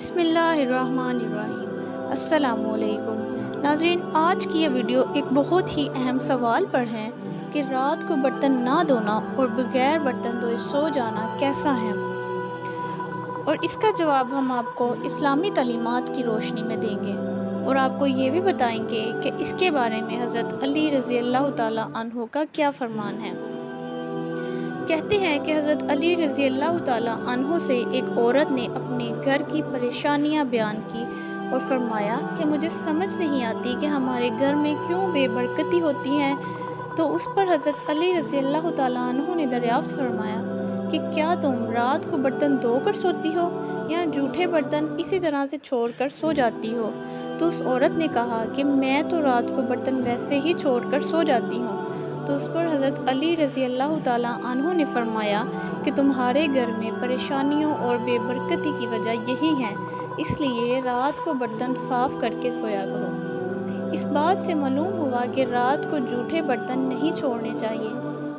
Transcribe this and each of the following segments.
بسم اللہ الرحمن الرحیم۔ السلام علیکم ناظرین، آج کی یہ ویڈیو ایک بہت ہی اہم سوال پر ہے کہ رات کو برتن نہ دھونا اور بغیر برتن دھوئے سو جانا کیسا ہے، اور اس کا جواب ہم آپ کو اسلامی تعلیمات کی روشنی میں دیں گے، اور آپ کو یہ بھی بتائیں گے کہ اس کے بارے میں حضرت علی رضی اللہ تعالیٰ عنہ کا کیا فرمان ہے۔ کہتے ہیں کہ حضرت علی رضی اللہ تعالیٰ عنہ سے ایک عورت نے اپنے گھر کی پریشانیاں بیان کی اور فرمایا کہ مجھے سمجھ نہیں آتی کہ ہمارے گھر میں کیوں بے برکتی ہوتی ہے، تو اس پر حضرت علی رضی اللہ تعالیٰ عنہ نے دریافت فرمایا کہ کیا تم رات کو برتن دھو کر سوتی ہو یا جھوٹے برتن اسی طرح سے چھوڑ کر سو جاتی ہو؟ تو اس عورت نے کہا کہ میں تو رات کو برتن ویسے ہی چھوڑ کر سو جاتی ہوں۔ تو اس پر حضرت علی رضی اللہ تعالیٰ عنہ نے فرمایا کہ تمہارے گھر میں پریشانیوں اور بے برکتی کی وجہ یہی ہے، اس لیے رات کو برتن صاف کر کے سویا کرو۔ اس بات سے معلوم ہوا کہ رات کو جھوٹے برتن نہیں چھوڑنے چاہیے،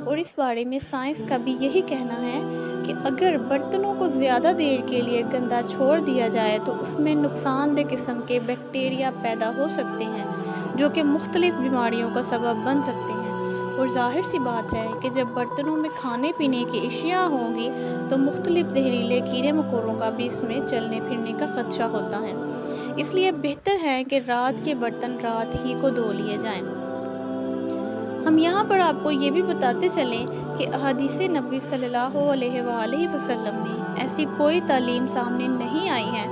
اور اس بارے میں سائنس کا بھی یہی کہنا ہے کہ اگر برتنوں کو زیادہ دیر کے لیے گندا چھوڑ دیا جائے تو اس میں نقصان دہ قسم کے بیکٹیریا پیدا ہو سکتے ہیں جو کہ مختلف بیماریوں کا سبب بن سکتے ہیں، اور ظاہر سی بات ہے کہ جب برتنوں میں کھانے پینے کی اشیاء ہوں گی تو مختلف زہریلے کیڑے مکوڑوں کا بھی اس میں چلنے پھرنے کا خدشہ ہوتا ہے، اس لیے بہتر ہے کہ رات کے برتن رات ہی کو دھو لیے جائیں۔ ہم یہاں پر آپ کو یہ بھی بتاتے چلیں کہ احادیث نبوی صلی اللہ علیہ وآلہ وسلم میں ایسی کوئی تعلیم سامنے نہیں آئی ہے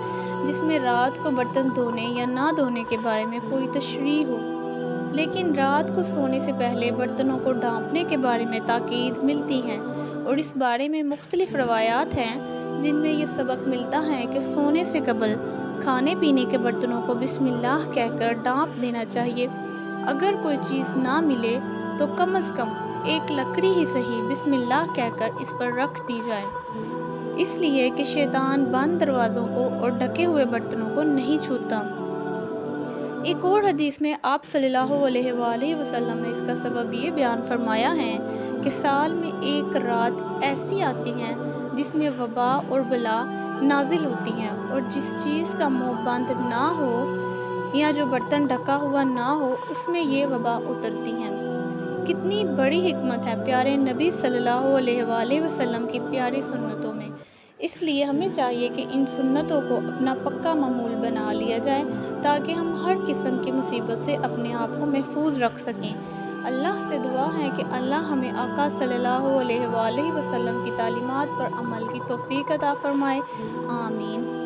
جس میں رات کو برتن دھونے یا نہ دھونے کے بارے میں کوئی تشریح ہو، لیکن رات کو سونے سے پہلے برتنوں کو ڈھانپنے کے بارے میں تاکید ملتی ہے، اور اس بارے میں مختلف روایات ہیں جن میں یہ سبق ملتا ہے کہ سونے سے قبل کھانے پینے کے برتنوں کو بسم اللہ کہہ کر ڈھانپ دینا چاہیے۔ اگر کوئی چیز نہ ملے تو کم از کم ایک لکڑی ہی صحیح بسم اللہ کہہ کر اس پر رکھ دی جائے، اس لیے کہ شیطان بند دروازوں کو اور ڈھکے ہوئے برتنوں کو نہیں چھوتا۔ ایک اور حدیث میں آپ صلی اللہ علیہ وآلہ وسلم نے اس کا سبب یہ بیان فرمایا ہے کہ سال میں ایک رات ایسی آتی ہے جس میں وبا اور بلا نازل ہوتی ہیں، اور جس چیز کا منہ بند نہ ہو یا جو برتن ڈھکا ہوا نہ ہو اس میں یہ وبا اترتی ہیں۔ کتنی بڑی حکمت ہے پیارے نبی صلی اللہ علیہ وآلہ وسلم کی پیاری سنتوں میں، اس لیے ہمیں چاہیے کہ ان سنتوں کو اپنا پکا معمول بنا لیا جائے تاکہ ہم ہر قسم کی مصیبت سے اپنے آپ کو محفوظ رکھ سکیں۔ اللہ سے دعا ہے کہ اللہ ہمیں آقا صلی اللہ علیہ وآلہ وسلم کی تعلیمات پر عمل کی توفیق عطا فرمائے، آمین۔